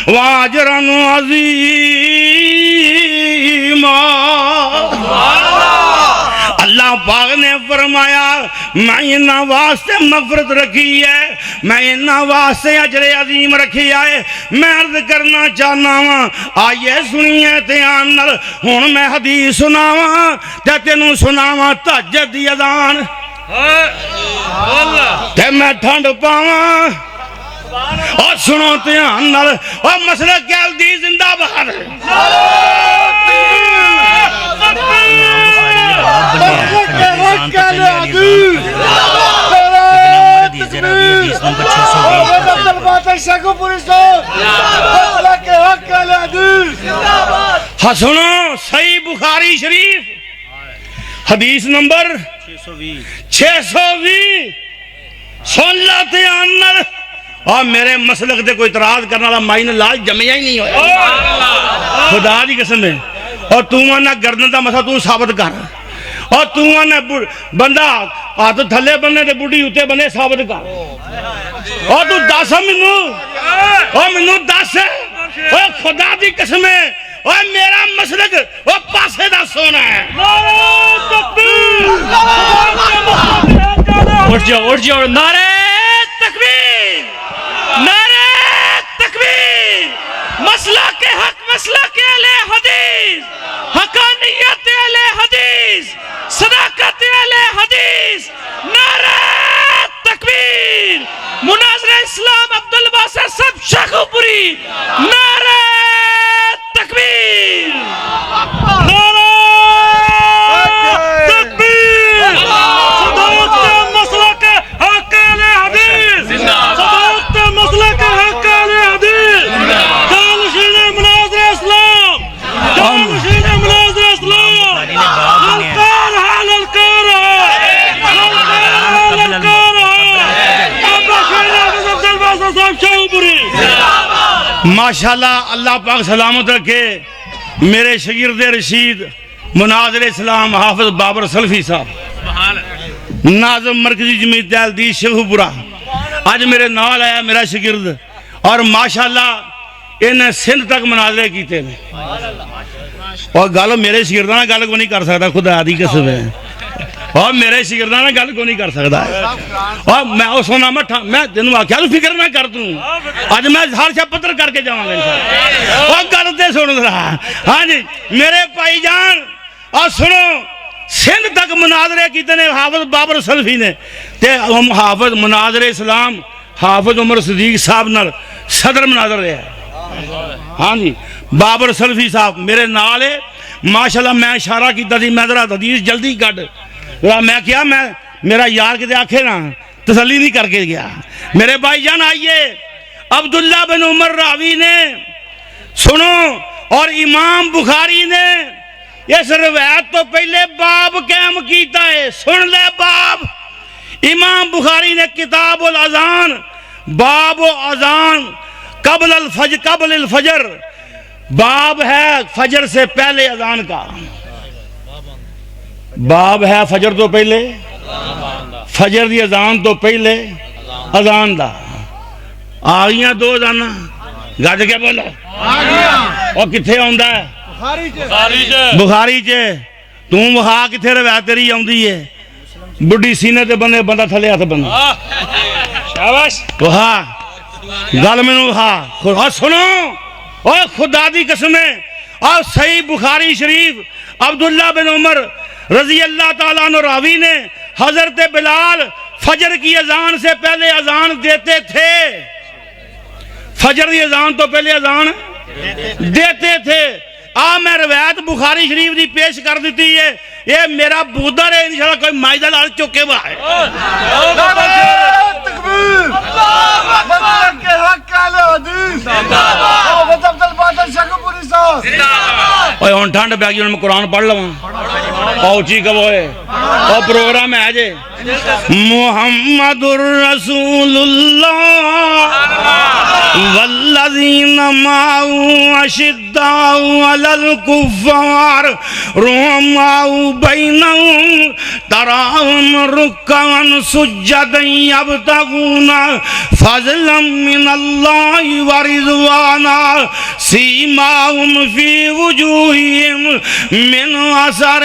واجرا عظیما اللہ پاک نے فرمایا میں انہاں واسطے مغفرت رکھی ہے میں انہاں واسطے اجر عظیم رکھی ہے میں عرض کرنا چاہنا ہوں آئیے سنیے دھیان نال ہن میں حدیث سناواں تے تینوں سناواں تہجد دی اذان تے میں ٹھنڈ پاواں اور سنو دھیان نال اور مسلک اہل زندہ باد ہاں سنو صحیح بخاری شریف حدیث نمبر 620 سن لا دھیان نال اور میرے مسلک دے کوئی اعتراض کرنے والا مائن لال جمعیا ہی نہیں ہویا خدا دی قسم ہے اور تو آنا گردن دا مسا تو ثابت کر اور تو آنا بندہ ہاتھ تھلے بننے تے بڑھی اتے بنے ثابت کر اور تو دس منو اور منو دس اور خدا دی قسم ہے اور میرا مسلک وہ پاسے دا سونا ہے
اٹھ جاؤ نعرہ تکبیر نعرہ تکبیر مسئلہ کے حق مسئلہ کے اہل حدیث حقانیت اہل حدیث صداقت اہل حدیث نعرہ تکبیر مناظر اسلام عبدالباسر سب شاخو پوری نعرہ تکبیر
نعرہ تکبیر صداقت مسلک حق اہل حدیث صداقت مسلک حق اہل حدیث جانشین مناظر اسلام جانشین مناظر اسلام للکار ہے للکار ہے للکار ہے للکار ہے عبدالشیر عبدالباسر صاحب شاہو پوری
ماشاءاللہ اللہ پاک سلامت رکھے میرے شاگرد رشید مناظر اسلام حافظ بابر سلفی صاحب ناظم مرکزی جمعیت اہل حدیث شیخو پورا آج میرے نال آیا میرا شاگرد اور ماشاءاللہ انہیں سندھ تک مناظرے کیتے ہیں اور گل میرے شاگرداں گل کو نہیں کر سکتا خدا دی قسم ہے اور میرے شاگرداں گل کو نہیں کر سکتا اور میں اس سونا میں تینوں آخیا تو فکر نہ کر توں اج میں ہر شب پتر کر کے جاواں گا اور گل تے سن رہا ہاں جی میرے بھائی جان اور سنو سندھ تک مناظرے کیتے نے حافظ بابر سلفی نے تے ہم حافظ مناظر اسلام حافظ عمر صدیق صاحب نال صدر مناظر رہے ہیں ہاں جی بابر سلفی صاحب میرے نال ہے ماشاءاللہ میں اشارہ کیتا تھی میں ذرا حدیث جلدی کٹ میں کیا میں میرا یار کتے آکھے نا تسلی نہیں کر کے گیا میرے بھائی جان آئیے عبداللہ بن عمر راوی نے سنو اور امام بخاری نے اس روایت تو پہلے باب قائم کیتا ہے سن لے باب امام بخاری نے کتاب الاذان باب اذان قبل الفجر باب ہے فجر سے پہلے اذان کا باب ہے فجر تو پہلے فجر دی اذان تو پہلے اذان دا آگیاں دو اذاناں گج کے بولو اور کتھے آندا ہے بخاری چ توں وہا کتھے روایت تیری آندی ہے بڑھی سینے تے بندے بندہ تھلے ہاتھ بندہ
شاباش
ہاں گل میں ہاں سنو اور خدا دی قسم ہے اور صحیح بخاری شریف عبداللہ بن عمر رضی اللہ تعالیٰ عنہ راوی نے حضرت بلال فجر کی اذان سے پہلے اذان دیتے تھے فجر کی اذان تو پہلے اذان دیتے تھے میں روایت بخاری شریف دی پیش کر دیتی ہے یہ میرا بودر ہے انشاءاللہ کوئی مائدہ لال چکے ہوا ہے
تکبیر مسلک کے حق اہل حدیث حافظ عبد الباطن شکرپوری صاحب
اوہ ہون ٹھنڈ پہ گئی میں قرآن پڑھ لوں پہنچی کب ہوئے اور پروگرام ہے آجے محمد الرسول اللہ والذین معه اشداء علی الکفار رحماء بینہم تراہم رکعا سجدا یبتغون فضلا من اللہ ورضوانا سیماہم فی وجوہہم من اثر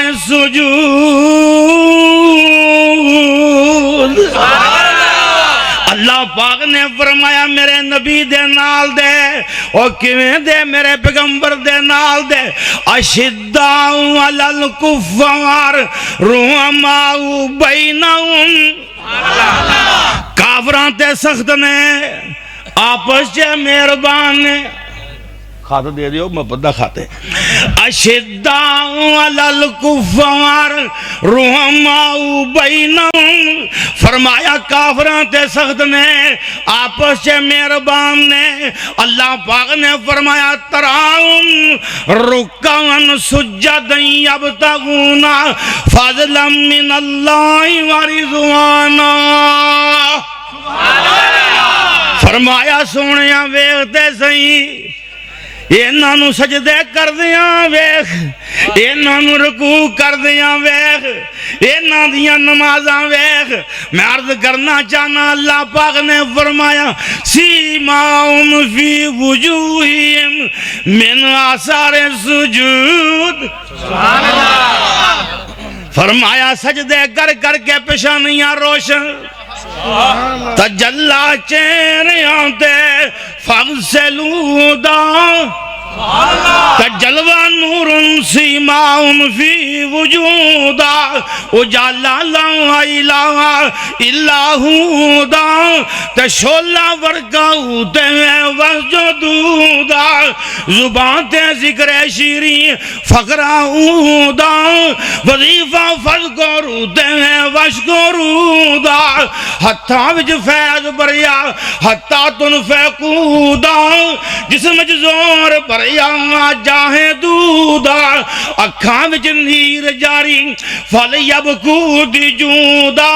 السجود اللہ پاک نے فرمایا میرے نبی دے نال دے اور کیویں دے میرے پیغمبر دے نال دے اشداء علی الکفار رحماء بینہم کافران تے سخت نے آپس چے مہربان نے کھاتے دے دیو مبدہ کھاتے اشداء علی الکفار رحماء بینہم فرمایا کافران تے سخت نے آپس سے مہربان نے اللہ پاک نے فرمایا تراہم رکعا سجدا یبتغون فضلا من اللہ ورضوانا فرمایا سونیا ویکھتے صحیح اینا نو سجدے کر دیاں ویخ اینا نو رکوع کر دیاں ویخ اینا دیاں نمازاں ویخ میں عرض کرنا چاہنا اللہ پاک نے فرمایا سیماہم فی وجوہہم من آثار السجود فرمایا سجدے کر کر کے پیشانیاں روشن تجلا چہریاں تے فغسلوا دا تجلوہ نور سیماہم فی وجودا اجالا لا الہ الا ہدا تشولا ورکاوتے ہیں وسجدودا زبان تے ذکر شیریں فقراؤدا وظیفہ فذکروتے ہیں وشکرودا حتیٰ وچ فیض بریا حتیٰ تنفقودا جسم جزور بریا جاہیں دودا اکھاں وچ نیر جاری فلیبکو دی جودا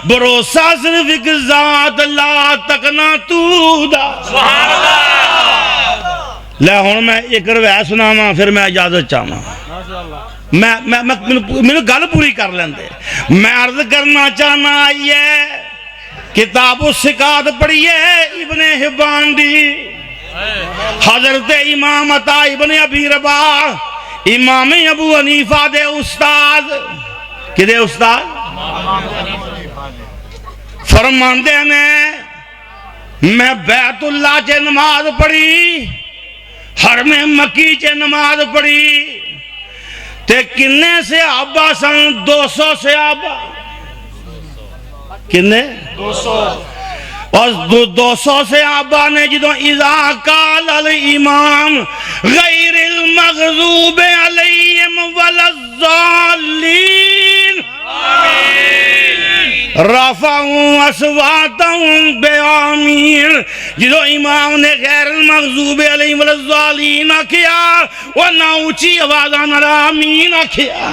بروسہ صرف ایک ذات لا تکنا تودا سبحان اللہ لے ہون میں ایک روایت سناواں پھر میں اجازت چاہواں میں گل پوری کر لیندے میں عرض کرنا چاہنا آئیے کتاب الثقات پڑھیے ابن حبان دی حضرت امام عطا ابن ابی رباح امام ابو حنیفہ دے استاد کدے استاد فرماندے نے میں بیت اللہ چے نماز پڑھی حرم مکی چے نماز پڑھی تے کنے صحابہ سن 200 صحابہ کنے 200 اور 200 صحابہ نے جدوں اذا قال الامام غیر المغضوب علیہم ولا الضالین رفعوا اصواتهم بآمین جدوں امام نے غیر المغضوب علیہم ولا الضالین کیا ورنہ اونچی آوازاں نال آمین کیا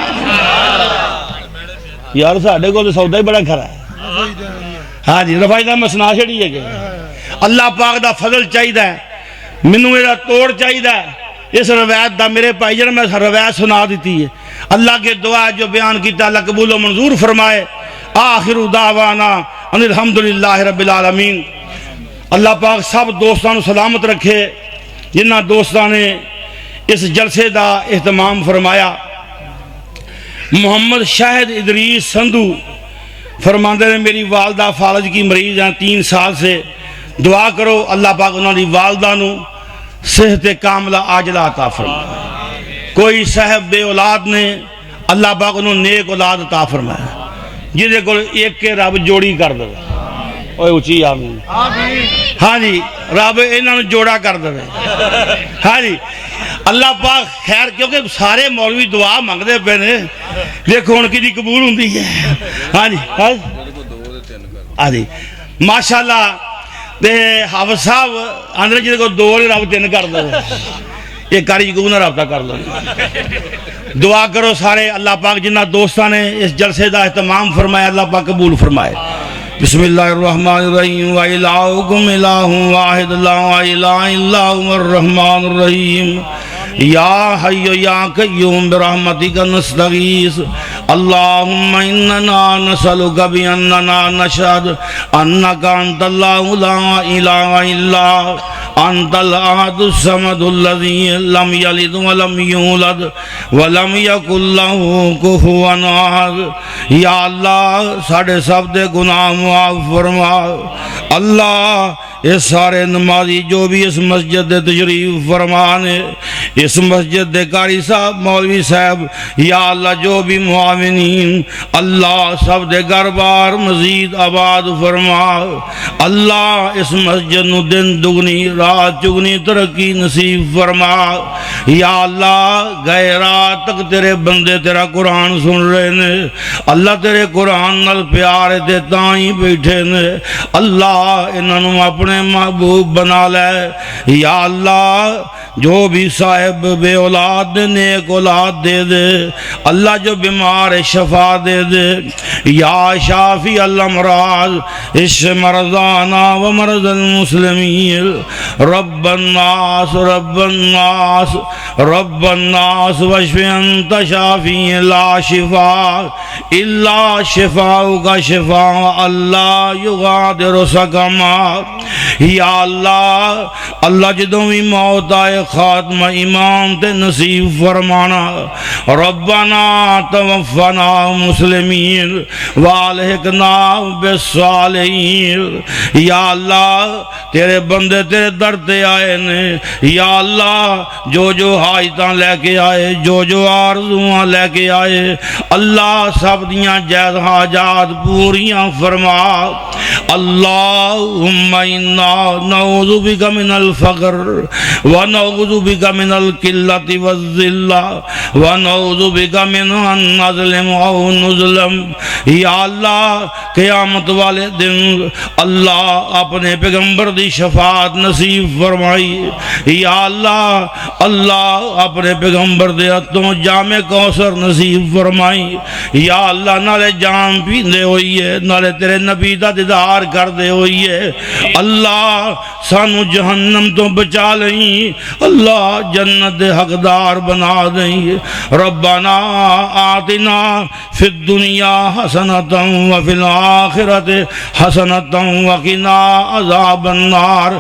یار ساڈے کول سودا ہی بڑا کھرا ہے ہاں جی رفائی دا مسنا چھڑی ہے کہ اللہ پاک دا فضل چاہیدہ ہے منوں میرا توڑ چاہیدہ ہے اس روایت دا میرے پائی جن میں روایت سنا دیتی ہے اللہ کے دعا جو بیان کیتا اللہ قبول و منظور فرمائے آخر دعوانا ان الحمدللہ رب العالمین اللہ پاک سب دوستان سلامت رکھے جنہ دوستان نے اس جلسے دا اہتمام فرمایا محمد شاہد ادریس سندھو فرماندے نے میری والدہ فالج کی مریض ہیں 3 سال سے، دعا کرو اللہ پاک انہوں نے والدہ نو صحت کاملہ عاجلہ عطا فرمائے۔ کوئی صاحب بے اولاد نے اللہ پاک انہوں نیک اولاد عطا فرمائے، جہدے کو ایک کے رب جوڑی کر دے۔ اوے اچھی آمین۔ ہاں جی، رب انہوں نے جوڑا کر دے۔ ہاں جی، اللہ پاک خیر، کیونکہ سارے مولوی دعا مانگتے پے نے، دیکھو ان کی دی قبول ہوندی ہے۔ ہاں جی ہاں جی ماشاءاللہ۔ تے حافظ صاحب آندھر جی کو 2 نے رب 3 کر دو، یہ کاری کو نہ رابطہ کر لو۔ دعا کرو سارے، اللہ پاک جنہ دوستاں نے اس جلسے دا اہتمام فرمایا اللہ پاک قبول فرمائے۔ بسم اللہ الرحمن الرحیم وَإِلَٰهُكُمْ إِلَٰهٌ وَاحِدٌ لَا إِلَٰهَ إِلَّا هُوَ الرَّحْمَٰنُ الرَّحِيمُ یا حی یا قیوم برحمتک نستغیث اللہم اننا نسألک باننا نشہد انک انت اللہ لا الہ الا انت الاحد الصمد الذی لم یلد ولم یولد ولم یکن لہ کفوا احد۔ یا اللہ ساڑھے سب دے گناہ معاف فرما۔ اللہ اس سارے نمازی جو بھی اس مسجد دے تشریف فرمانے، اس مسجد دے قاری صاحب مولوی صاحب، یا اللہ جو بھی معاونین، اللہ سب دے گھر بار مزید آباد فرما۔ اللہ اس مسجد نو دن دگنی رات چگنی ترقی نصیب فرما۔ یا اللہ گئے رات تک تیرے بندے تیرا قرآن سن رہے نے، اللہ تیرے قرآن نال پیارے تے تائیں بیٹھے نے، اللہ انہوں اپنے محبوب بنا لے۔ یا اللہ جو بھی صاحب بے اولاد دے نیک اولاد دے دے، اللہ جو بیمار شفا دے دے۔ یا شافی الامراض اشف مرضانا و مرض المسلمین، رب الناس رب الناس رب الناس واشف انت شافی لا شفاء الا شفاءک شفاء اللہ یغادر سقما۔ یا اللہ اللہ جدوں بھی موت آئے خاتمہ ایمان تے نصیب فرمانا۔ ربنا توفنا مسلمین والحقنا بالصالحین۔ یا اللہ تیرے بندے تیرے در تے آئے نے، یا اللہ جو حاجتاں لے کے آئے، جو آرزواں لے کے آئے، اللہ سب دیاں جائز حاجات پوریاں فرما۔ اللہم انا نعوذ بک من الفقر ونعوذ بک من القلۃ والذلہ ونعوذ بک من ان نظلم او نظلم۔ یا اللہ قیامت والے دن اللہ اپنے پیغمبر دی شفاعت نصیب فرمائی۔ یا اللہ اپنے پیغمبر دے ہتھوں جام کوثر نصیب فرمائی۔ یا اللہ نالے جام پیندے ہوئیے، نالے تیرے نبی دا دیدار کر دے ہوئیے۔ اللہ سانو جہنم تو بچا لیں، اللہ جنت دے حقدار بنا دیں۔ ربنا آتنا فی الدنیا حسنۃ وفی الآخرۃ حسنۃ وقنا عذاب النار۔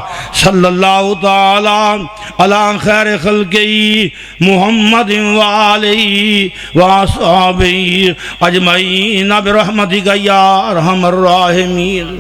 صلی اللہ تعالی علی خیر خلقی محمد وآلہ وصحبہ اجمعین برحمتک یا ارحم الراحمین۔